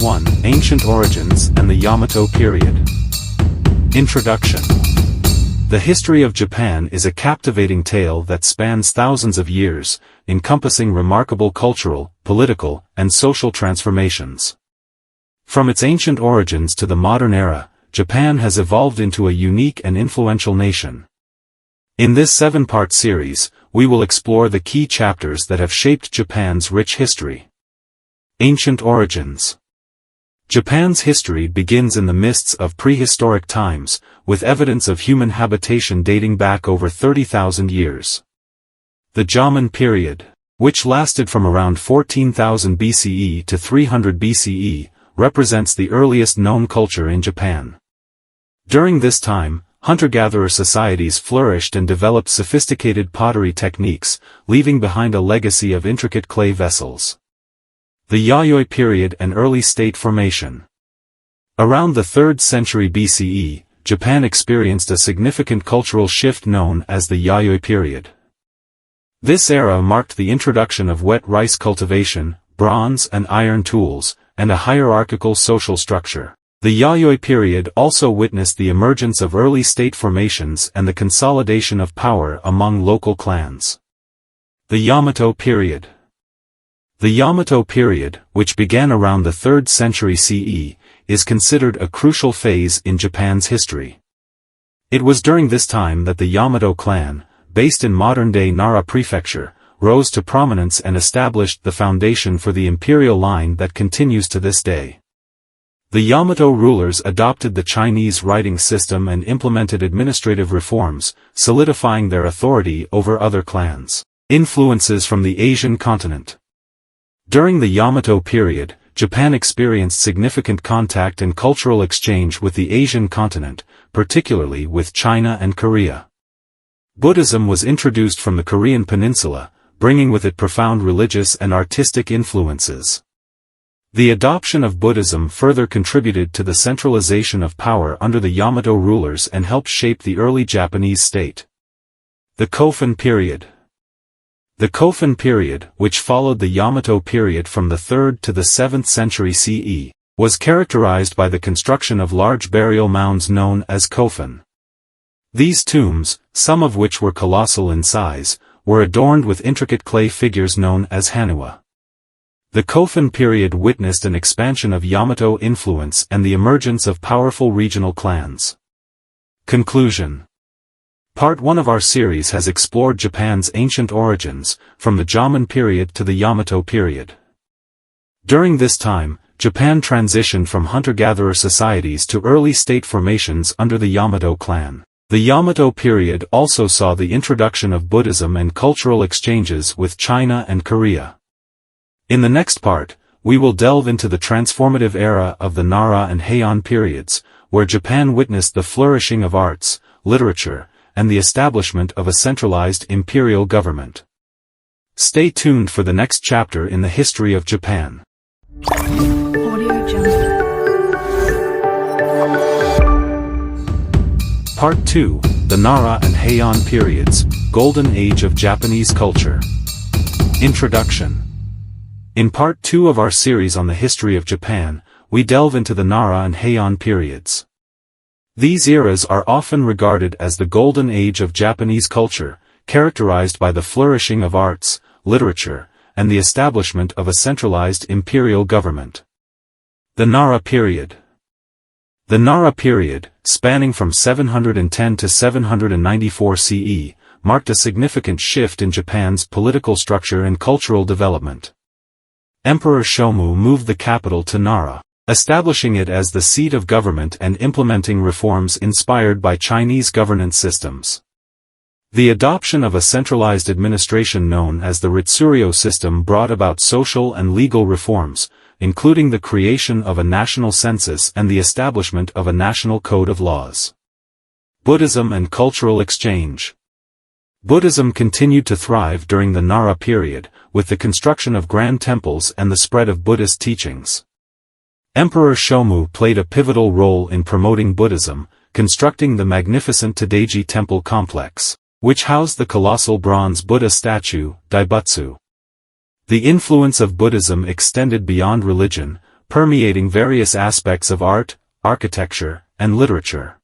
1. Ancient Origins and the Yamato Period. Introduction. The history of Japan is a captivating tale that spans thousands of years, encompassing remarkable cultural, political, and social transformations. From its ancient origins to the modern era, Japan has evolved into a unique and influential nation. In this 7-part series, we will explore the key chapters that have shaped Japan's rich history. Ancient Origins. Japan's history begins in the mists of prehistoric times, with evidence of human habitation dating back over 30,000 years. The Jomon period, which lasted from around 14,000 BCE to 300 BCE, represents the earliest known culture in Japan. During this time, hunter-gatherer societies flourished and developed sophisticated pottery techniques, leaving behind a legacy of intricate clay vessels. The Yayoi period and early state formation. Around the 3rd century BCE, Japan experienced a significant cultural shift known as the Yayoi period. This era marked the introduction of wet rice cultivation, bronze and iron tools, and a hierarchical social structure. The Yayoi period also witnessed the emergence of early state formations and the consolidation of power among local clans. The Yamato period. The Yamato period, which began around the 3rd century CE, is considered a crucial phase in Japan's history. It was during this time that the Yamato clan, based in modern-day Nara prefecture, rose to prominence and established the foundation for the imperial line that continues to this day. The Yamato rulers adopted the Chinese writing system and implemented administrative reforms, solidifying their authority over other clans. Influences from the Asian continent. During the Yamato period, Japan experienced significant contact and cultural exchange with the Asian continent, particularly with China and Korea. Buddhism was introduced from the Korean peninsula, bringing with it profound religious and artistic influences. The adoption of Buddhism further contributed to the centralization of power under the Yamato rulers and helped shape the early Japanese state. The Kofun period. The Kofun period, which followed the Yamato period from the 3rd to the 7th century CE, was characterized by the construction of large burial mounds known as kofun. These tombs, some of which were colossal in size, were adorned with intricate clay figures known as hanua. The Kofun period witnessed an expansion of Yamato influence and the emergence of powerful regional clans. Conclusion. Part 1 of our series has explored Japan's ancient origins, from the Jomon period to the Yamato period. During this time, Japan transitioned from hunter-gatherer societies to early state formations under the Yamato clan. The Yamato period also saw the introduction of Buddhism and cultural exchanges with China and Korea. In the next part, we will delve into the transformative era of the Nara and Heian periods, where Japan witnessed the flourishing of arts, literature, and the establishment of a centralized imperial government. Stay tuned for the next chapter in the history of Japan. Part 2, the Nara and Heian periods, Golden Age of Japanese Culture. Introduction. In Part 2 of our series on the history of Japan, we delve into the Nara and Heian periods. These eras are often regarded as the golden age of Japanese culture, characterized by the flourishing of arts, literature, and the establishment of a centralized imperial government. The Nara period. The Nara period, spanning from 710 to 794 CE, marked a significant shift in Japan's political structure and cultural development. Emperor Shomu moved the capital to Nara, establishing it as the seat of government and implementing reforms inspired by Chinese governance systems. The adoption of a centralized administration known as the Ritsuryo system brought about social and legal reforms, including the creation of a national census and the establishment of a national code of laws. Buddhism and cultural exchange. Buddhism continued to thrive during the Nara period, with the construction of grand temples and the spread of Buddhist teachings. Emperor Shomu played a pivotal role in promoting Buddhism, constructing the magnificent Tadaiji temple complex, which housed the colossal bronze Buddha statue, Daibutsu. The influence of Buddhism extended beyond religion, permeating various aspects of art, architecture, and literature.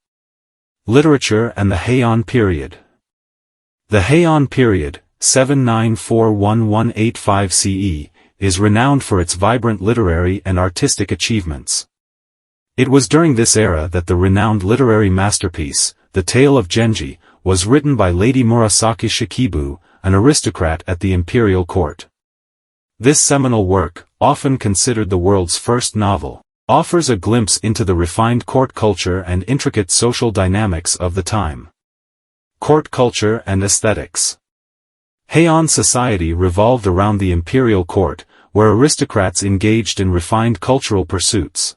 Literature and the Heian period. The Heian period, 794–1185 CE, is renowned for its vibrant literary and artistic achievements. It was during this era that the renowned literary masterpiece, The Tale of Genji, was written by Lady Murasaki Shikibu, an aristocrat at the imperial court. This seminal work, often considered the world's first novel, offers a glimpse into the refined court culture and intricate social dynamics of the time. Court culture and aesthetics. Heian society revolved around the imperial court, where aristocrats engaged in refined cultural pursuits.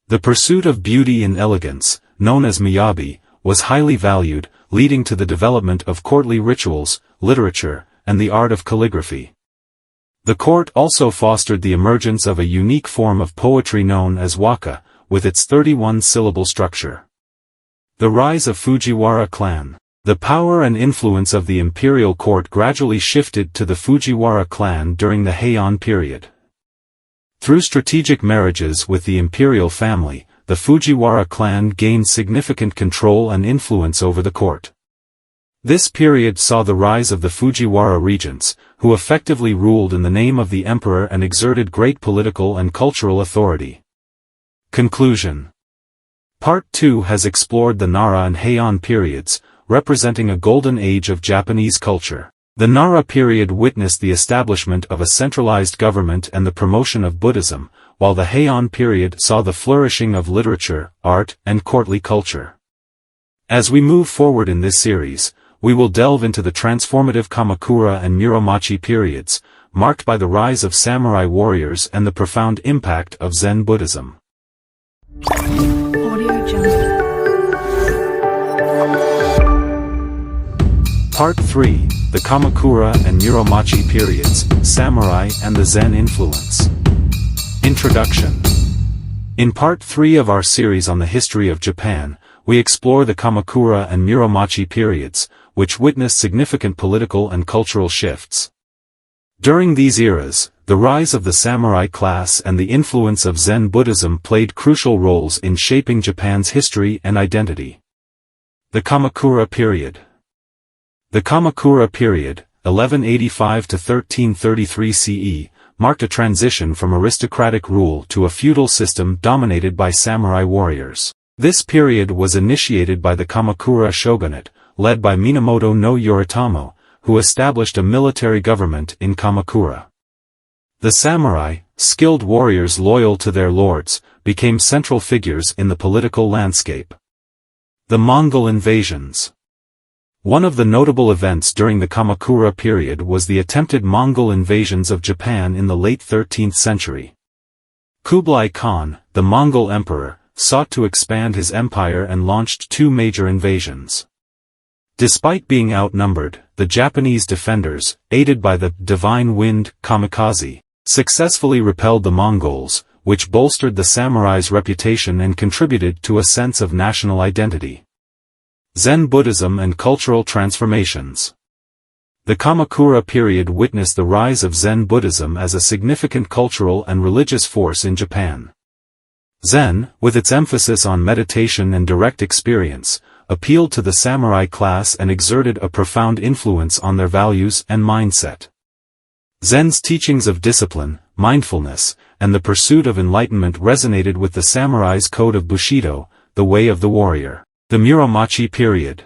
The pursuit of beauty and elegance, known as miyabi, was highly valued, leading to the development of courtly rituals, literature, and the art of calligraphy. The court also fostered the emergence of a unique form of poetry known as waka, with its 31-syllable structure. The rise of Fujiwara clan. The power and influence of the imperial court gradually shifted to the Fujiwara clan during the Heian period. Through strategic marriages with the imperial family, the Fujiwara clan gained significant control and influence over the court. This period saw the rise of the Fujiwara regents, who effectively ruled in the name of the emperor and exerted great political and cultural authority. Conclusion. Part 2 has explored the Nara and Heian periods, representing a golden age of Japanese culture. The Nara period witnessed the establishment of a centralized government and the promotion of Buddhism, while the Heian period saw the flourishing of literature, art, and courtly culture. As we move forward in this series, we will delve into the transformative Kamakura and Muromachi periods, marked by the rise of samurai warriors and the profound impact of Zen Buddhism. Part 3, the Kamakura and Muromachi periods, Samurai and the Zen influence. Introduction. In Part 3 of our series on the history of Japan, we explore the Kamakura and Muromachi periods, which witnessed significant political and cultural shifts. During these eras, the rise of the samurai class and the influence of Zen Buddhism played crucial roles in shaping Japan's history and identity. The Kamakura period. The Kamakura period, 1185 to 1333 CE, marked a transition from aristocratic rule to a feudal system dominated by samurai warriors. This period was initiated by the Kamakura shogunate, led by Minamoto no Yoritomo, who established a military government in Kamakura. The samurai, skilled warriors loyal to their lords, became central figures in the political landscape. The Mongol invasions. One of the notable events during the Kamakura period was the attempted Mongol invasions of Japan in the late 13th century. Kublai Khan, the Mongol emperor, sought to expand his empire and launched two major invasions. Despite being outnumbered, the Japanese defenders, aided by the divine wind, kamikaze, successfully repelled the Mongols, which bolstered the samurai's reputation and contributed to a sense of national identity. Zen Buddhism and cultural transformations. The Kamakura period witnessed the rise of Zen Buddhism as a significant cultural and religious force in Japan. Zen, with its emphasis on meditation and direct experience, appealed to the samurai class and exerted a profound influence on their values and mindset. Zen's teachings of discipline, mindfulness, and the pursuit of enlightenment resonated with the samurai's code of Bushido, the way of the warrior. The Muromachi period.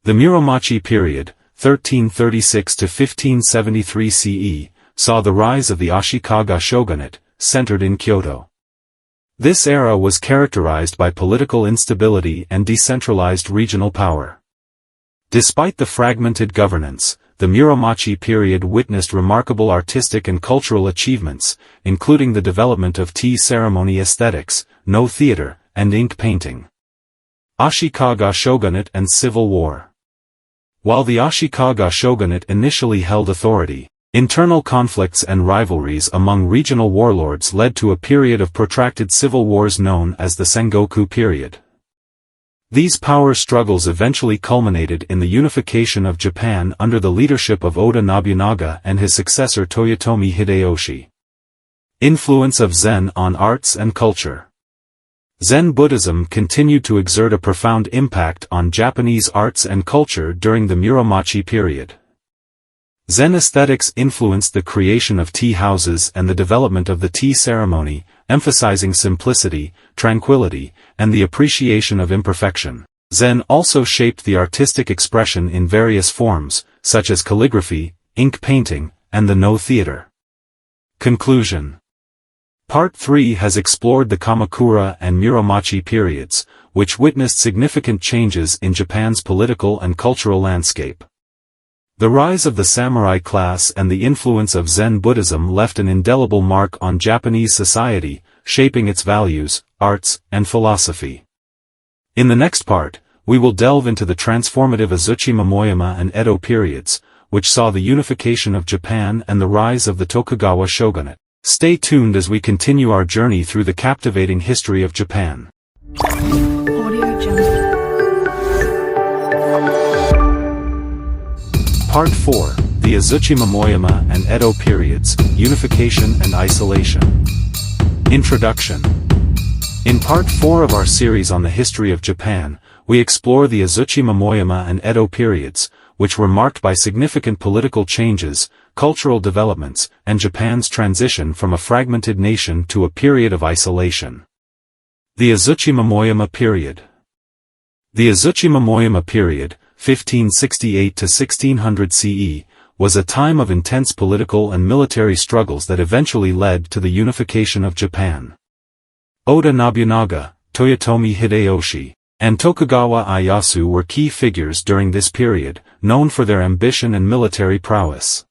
The Muromachi period, 1336 to 1573 CE, saw the rise of the Ashikaga shogunate, centered in Kyoto. This era was characterized by political instability and decentralized regional power. Despite the fragmented governance, the Muromachi period witnessed remarkable artistic and cultural achievements, including the development of tea ceremony aesthetics, no theater, and ink painting. Ashikaga shogunate and civil war. While the Ashikaga shogunate initially held authority, internal conflicts and rivalries among regional warlords led to a period of protracted civil wars known as the Sengoku period. These power struggles eventually culminated in the unification of Japan under the leadership of Oda Nobunaga and his successor Toyotomi Hideyoshi. Influence of Zen on arts and culture. Zen Buddhism continued to exert a profound impact on Japanese arts and culture during the Muromachi period. Zen aesthetics influenced the creation of tea houses and the development of the tea ceremony, emphasizing simplicity, tranquility, and the appreciation of imperfection. Zen also shaped the artistic expression in various forms, such as calligraphy, ink painting, and the No theater. Conclusion. Part 3 has explored the Kamakura and Muromachi periods, which witnessed significant changes in Japan's political and cultural landscape. The rise of the samurai class and the influence of Zen Buddhism left an indelible mark on Japanese society, shaping its values, arts, and philosophy. In the next part, we will delve into the transformative Azuchi-Momoyama and Edo periods, which saw the unification of Japan and the rise of the Tokugawa shogunate. Stay tuned as we continue our journey through the captivating history of Japan. Part 4, the Azuchi-Momoyama and Edo periods, Unification and Isolation. Introduction. In Part 4 of our series on the history of Japan, we explore the Azuchi-Momoyama and Edo periods, which were marked by significant political changes, cultural developments, and Japan's transition from a fragmented nation to a period of isolation. The Azuchi-Momoyama period. The Azuchi-Momoyama period, 1568 to 1600 CE, was a time of intense political and military struggles that eventually led to the unification of Japan. Oda Nobunaga, Toyotomi Hideyoshi, and Tokugawa Ieyasu were key figures during this period, known for their ambition and military prowess.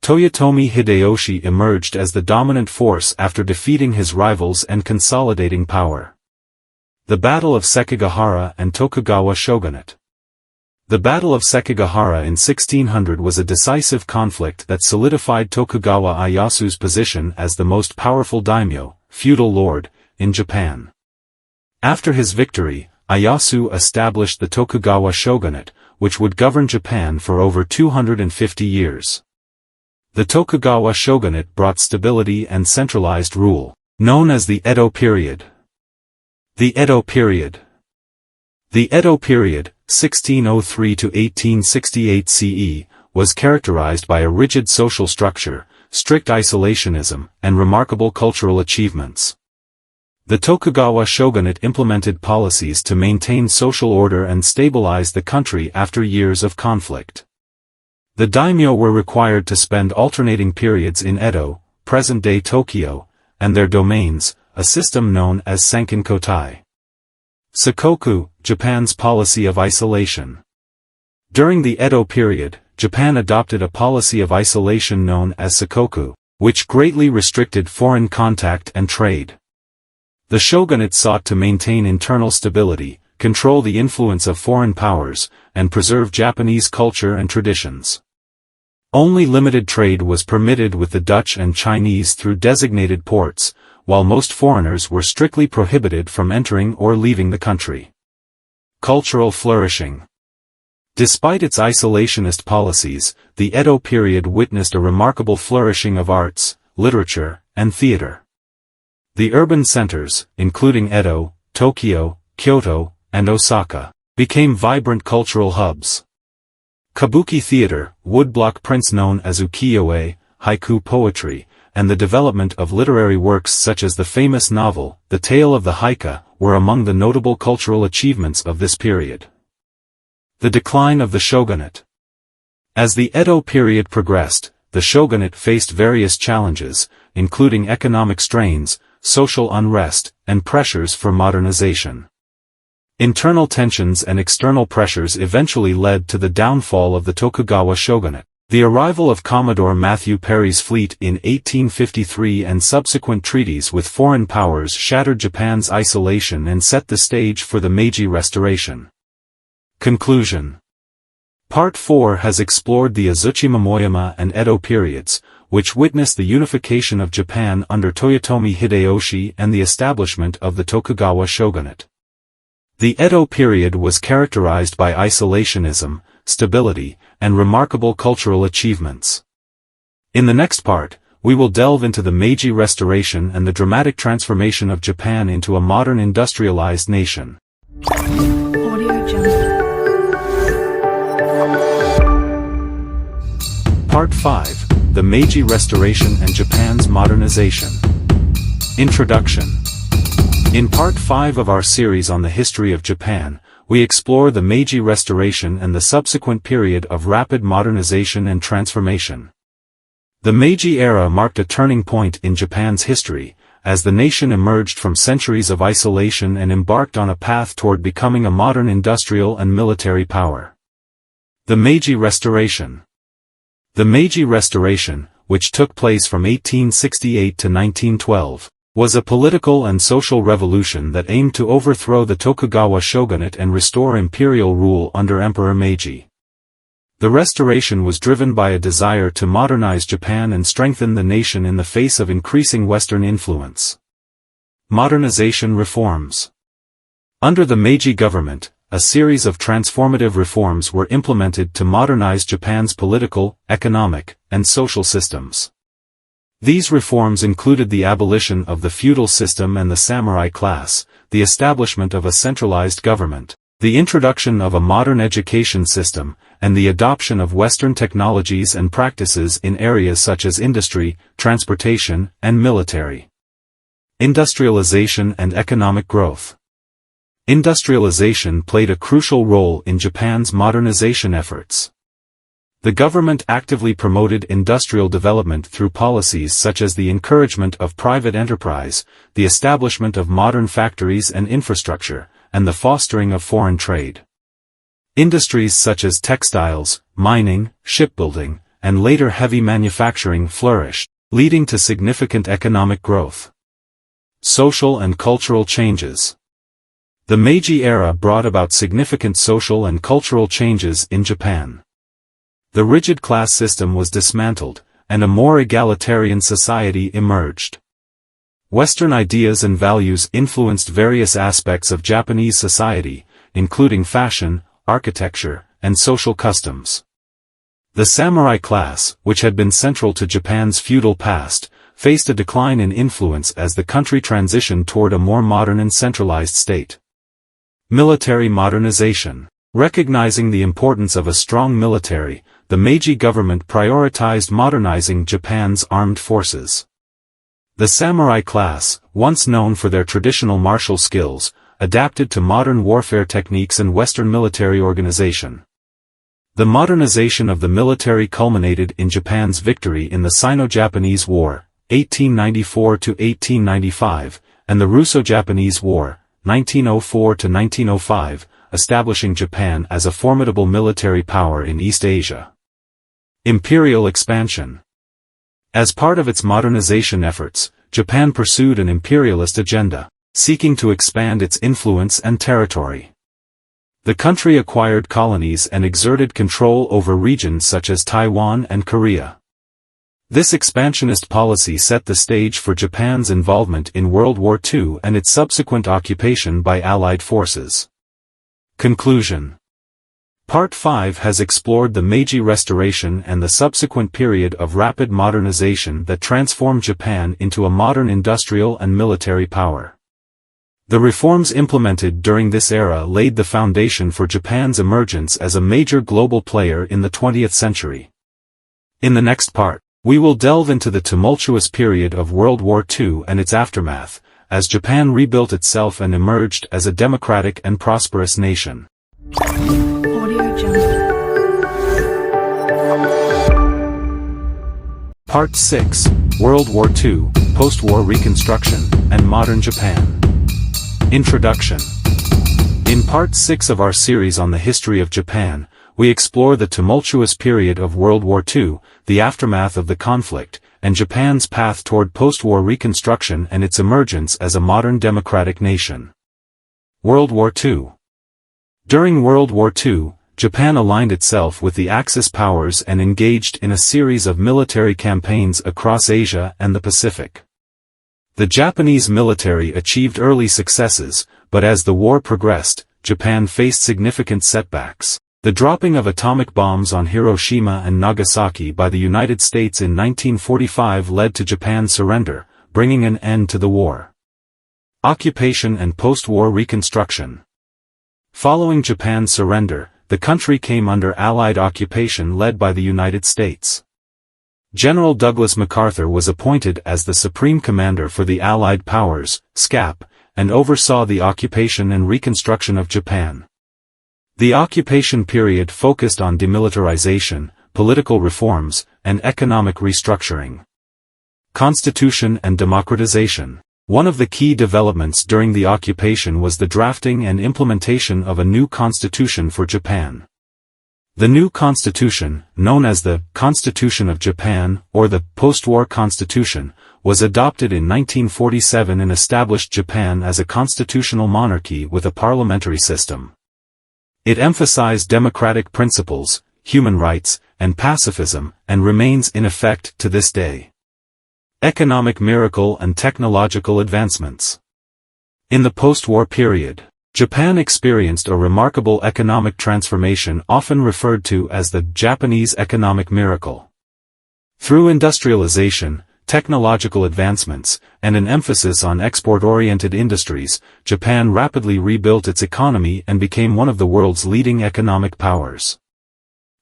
Toyotomi Hideyoshi emerged as the dominant force after defeating his rivals and consolidating power. The Battle of Sekigahara and Tokugawa Shogunate. The Battle of Sekigahara in 1600 was a decisive conflict that solidified Tokugawa Ieyasu's position as the most powerful daimyo, feudal lord, in Japan. After his victory, Ieyasu established the Tokugawa shogunate, which would govern Japan for over 250 years. The Tokugawa shogunate brought stability and centralized rule, known as the Edo period. The Edo period. The Edo period, 1603 to 1868 CE, was characterized by a rigid social structure, strict isolationism, and remarkable cultural achievements. The Tokugawa shogunate implemented policies to maintain social order and stabilize the country after years of conflict. The daimyo were required to spend alternating periods in Edo, present-day Tokyo, and their domains, a system known as Sankin-kotai. Sakoku, Japan's policy of isolation. During the Edo period, Japan adopted a policy of isolation known as sakoku, which greatly restricted foreign contact and trade. The shogunate sought to maintain internal stability, control the influence of foreign powers, and preserve Japanese culture and traditions. Only limited trade was permitted with the Dutch and Chinese through designated ports, while most foreigners were strictly prohibited from entering or leaving the country. Cultural flourishing. Despite its isolationist policies, the Edo period witnessed a remarkable flourishing of arts, literature, and theater. The urban centers, including Edo, Tokyo, Kyoto, and Osaka, became vibrant cultural hubs. Kabuki theater, woodblock prints known as ukiyo-e, haiku poetry, and the development of literary works such as the famous novel, The Tale of the Heike, were among the notable cultural achievements of this period. The decline of the shogunate. As the Edo period progressed, the shogunate faced various challenges, including economic strains, social unrest, and pressures for modernization. Internal tensions and external pressures eventually led to the downfall of the Tokugawa shogunate. The arrival of Commodore Matthew Perry's fleet in 1853 and subsequent treaties with foreign powers shattered Japan's isolation and set the stage for the Meiji Restoration. Conclusion. Part 4 has explored the Azuchi-Momoyama and Edo periods, which witnessed the unification of Japan under Toyotomi Hideyoshi and the establishment of the Tokugawa shogunate. The Edo period was characterized by isolationism, stability, and remarkable cultural achievements. In the next part, we will delve into the Meiji Restoration and the dramatic transformation of Japan into a modern industrialized nation. Audio Jungle. Part 5: The Meiji Restoration and Japan's Modernization. Introduction. In Part 5 of our series on the history of Japan, we explore the Meiji Restoration and the subsequent period of rapid modernization and transformation. The Meiji era marked a turning point in Japan's history, as the nation emerged from centuries of isolation and embarked on a path toward becoming a modern industrial and military power. The Meiji Restoration. The Meiji Restoration, which took place from 1868 to 1912, was a political and social revolution that aimed to overthrow the Tokugawa shogunate and restore imperial rule under Emperor Meiji. The restoration was driven by a desire to modernize Japan and strengthen the nation in the face of increasing Western influence. Modernization reforms. Under the Meiji government, a series of transformative reforms were implemented to modernize Japan's political, economic, and social systems. These reforms included the abolition of the feudal system and the samurai class, the establishment of a centralized government, the introduction of a modern education system, and the adoption of Western technologies and practices in areas such as industry, transportation, and military. Industrialization and economic growth. Industrialization played a crucial role in Japan's modernization efforts. The government actively promoted industrial development through policies such as the encouragement of private enterprise, the establishment of modern factories and infrastructure, and the fostering of foreign trade. Industries such as textiles, mining, shipbuilding, and later heavy manufacturing flourished, leading to significant economic growth. Social and cultural changes. The Meiji era brought about significant social and cultural changes in Japan. The rigid class system was dismantled, and a more egalitarian society emerged. Western ideas and values influenced various aspects of Japanese society, including fashion, architecture, and social customs. The samurai class, which had been central to Japan's feudal past, faced a decline in influence as the country transitioned toward a more modern and centralized state. Military modernization. Recognizing the importance of a strong military, the Meiji government prioritized modernizing Japan's armed forces. The samurai class, once known for their traditional martial skills, adapted to modern warfare techniques and Western military organization. The modernization of the military culminated in Japan's victory in the Sino-Japanese War, 1894–1895, and the Russo-Japanese War, 1904–1905, establishing Japan as a formidable military power in East Asia. Imperial expansion. As part of its modernization efforts, Japan pursued an imperialist agenda, seeking to expand its influence and territory. The country acquired colonies and exerted control over regions such as Taiwan and Korea. This expansionist policy set the stage for Japan's involvement in World War II and its subsequent occupation by Allied forces. Conclusion. Part 5 has explored the Meiji Restoration and the subsequent period of rapid modernization that transformed Japan into a modern industrial and military power. The reforms implemented during this era laid the foundation for Japan's emergence as a major global player in the 20th century. In the next part, we will delve into the tumultuous period of World War II and its aftermath, as Japan rebuilt itself and emerged as a democratic and prosperous nation. Audio Jungle. Part 6: World War II, Post-War Reconstruction, and Modern Japan. Introduction. In Part 6 of our series on the history of Japan, we explore the tumultuous period of World War II, the aftermath of the conflict, and Japan's path toward post-war reconstruction and its emergence as a modern democratic nation. World War II. During World War II, Japan aligned itself with the Axis powers and engaged in a series of military campaigns across Asia and the Pacific. The Japanese military achieved early successes, but as the war progressed, Japan faced significant setbacks. The dropping of atomic bombs on Hiroshima and Nagasaki by the United States in 1945 led to Japan's surrender, bringing an end to the war. Occupation and post-war reconstruction. Following Japan's surrender, the country came under Allied occupation led by the United States. General Douglas MacArthur was appointed as the Supreme Commander for the Allied Powers, SCAP, and oversaw the occupation and reconstruction of Japan. The occupation period focused on demilitarization, political reforms, and economic restructuring. Constitution and democratization. One of the key developments during the occupation was the drafting and implementation of a new constitution for Japan. The new constitution, known as the Constitution of Japan, or the Post-War Constitution, was adopted in 1947 and established Japan as a constitutional monarchy with a parliamentary system. It emphasized democratic principles, human rights, and pacifism, and remains in effect to this day. Economic miracle and technological advancements. In the post-war period, Japan experienced a remarkable economic transformation often referred to as the Japanese economic miracle. Through industrialization, technological advancements, and an emphasis on export-oriented industries, Japan rapidly rebuilt its economy and became one of the world's leading economic powers.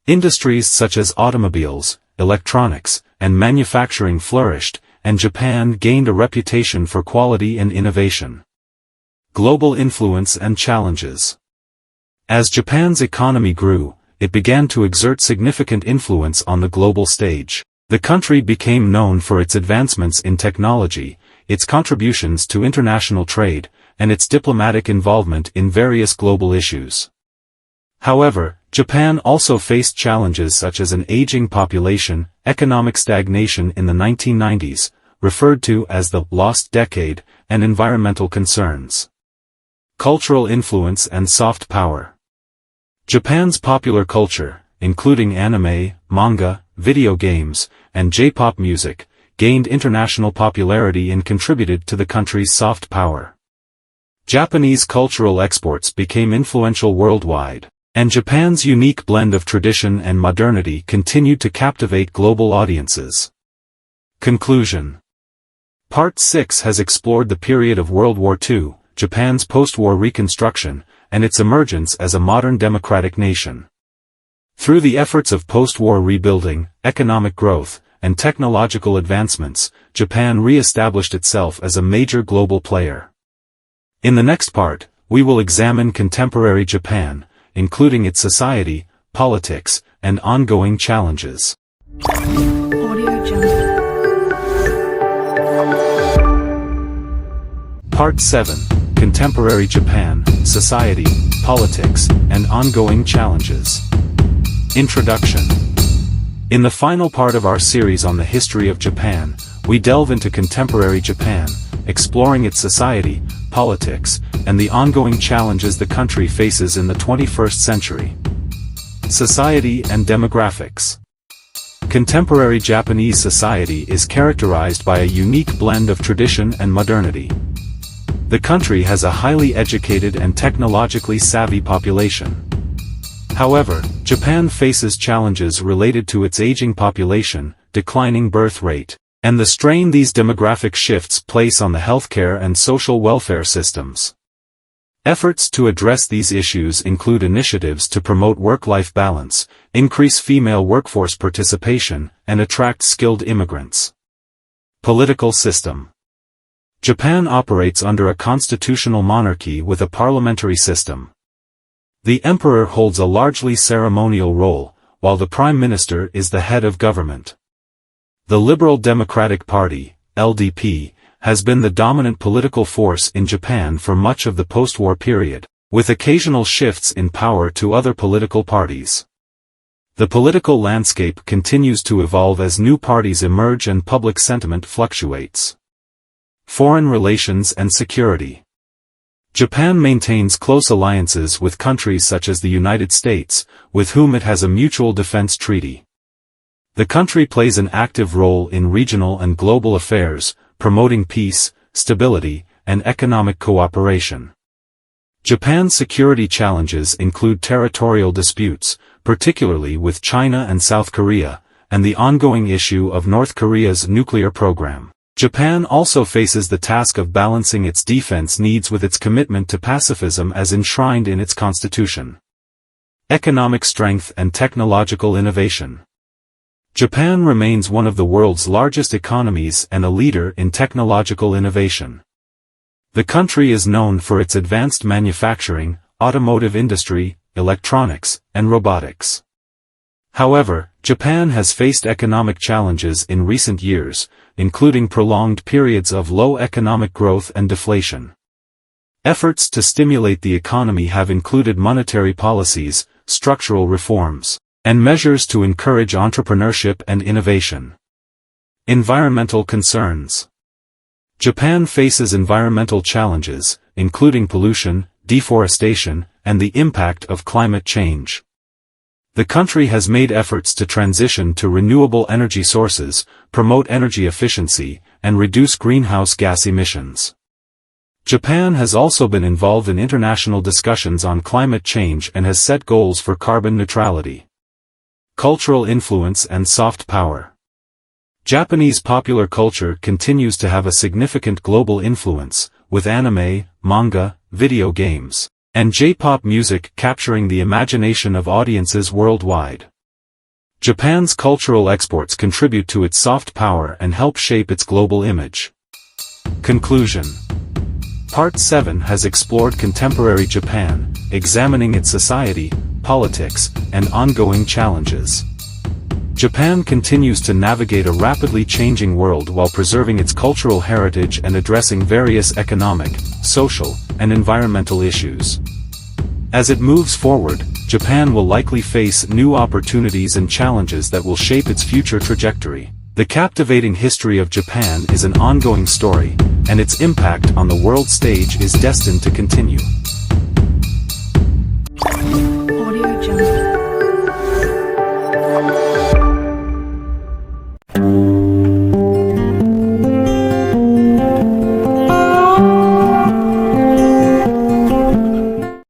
Industries such as automobiles, electronics, and manufacturing flourished, and Japan gained a reputation for quality and innovation. Global influence and challenges. As Japan's economy grew, it began to exert significant influence on the global stage. The country became known for its advancements in technology, its contributions to international trade, and its diplomatic involvement in various global issues. However, Japan also faced challenges such as an aging population, economic stagnation in the 1990s, referred to as the lost decade, and environmental concerns. Cultural influence and soft power. Japan's popular culture, including anime, manga, video games, and J-pop music, gained international popularity and contributed to the country's soft power. Japanese cultural exports became influential worldwide, and Japan's unique blend of tradition and modernity continued to captivate global audiences. Conclusion. Part 6 has explored the period of World War II, Japan's post-war reconstruction, and its emergence as a modern democratic nation. Through the efforts of post-war rebuilding, economic growth, and technological advancements, Japan re-established itself as a major global player. In the next part, we will examine contemporary Japan, including its society, politics, and ongoing challenges. Audio Jungle. Part 7. Contemporary Japan, Society, Politics, and Ongoing Challenges. Introduction. In the final part of our series on the history of Japan, we delve into contemporary Japan, exploring its society, politics, and the ongoing challenges the country faces in the 21st century. Society and demographics. Contemporary Japanese society is characterized by a unique blend of tradition and modernity. The country has a highly educated and technologically savvy population. However, Japan faces challenges related to its aging population, declining birth rate, and the strain these demographic shifts place on the healthcare and social welfare systems. Efforts to address these issues include initiatives to promote work-life balance, increase female workforce participation, and attract skilled immigrants. Political system. Japan operates under a constitutional monarchy with a parliamentary system. The emperor holds a largely ceremonial role, while the prime minister is the head of government. The Liberal Democratic Party, LDP, has been the dominant political force in Japan for much of the post-war period, with occasional shifts in power to other political parties. The political landscape continues to evolve as new parties emerge and public sentiment fluctuates. Foreign relations and security. Japan maintains close alliances with countries such as the United States, with whom it has a mutual defense treaty. The country plays an active role in regional and global affairs, promoting peace, stability, and economic cooperation. Japan's security challenges include territorial disputes, particularly with China and South Korea, and the ongoing issue of North Korea's nuclear program. Japan also faces the task of balancing its defense needs with its commitment to pacifism as enshrined in its constitution. Economic strength and technological innovation. Japan remains one of the world's largest economies and a leader in technological innovation. The country is known for its advanced manufacturing, automotive industry, electronics, and robotics. However, Japan has faced economic challenges in recent years, including prolonged periods of low economic growth and deflation. Efforts to stimulate the economy have included monetary policies, structural reforms, and measures to encourage entrepreneurship and innovation. Environmental concerns. Japan faces environmental challenges, including pollution, deforestation, and the impact of climate change. The country has made efforts to transition to renewable energy sources, promote energy efficiency, and reduce greenhouse gas emissions. Japan has also been involved in international discussions on climate change and has set goals for carbon neutrality. Cultural influence and soft power. Japanese popular culture continues to have a significant global influence, with anime, manga, video games, and J-pop music capturing the imagination of audiences worldwide. Japan's cultural exports contribute to its soft power and help shape its global image. Conclusion. Part 7 has explored contemporary Japan, examining its society, politics, and ongoing challenges. Japan continues to navigate a rapidly changing world while preserving its cultural heritage and addressing various economic, social, and environmental issues. As it moves forward, Japan will likely face new opportunities and challenges that will shape its future trajectory. The captivating history of Japan is an ongoing story, and its impact on the world stage is destined to continue.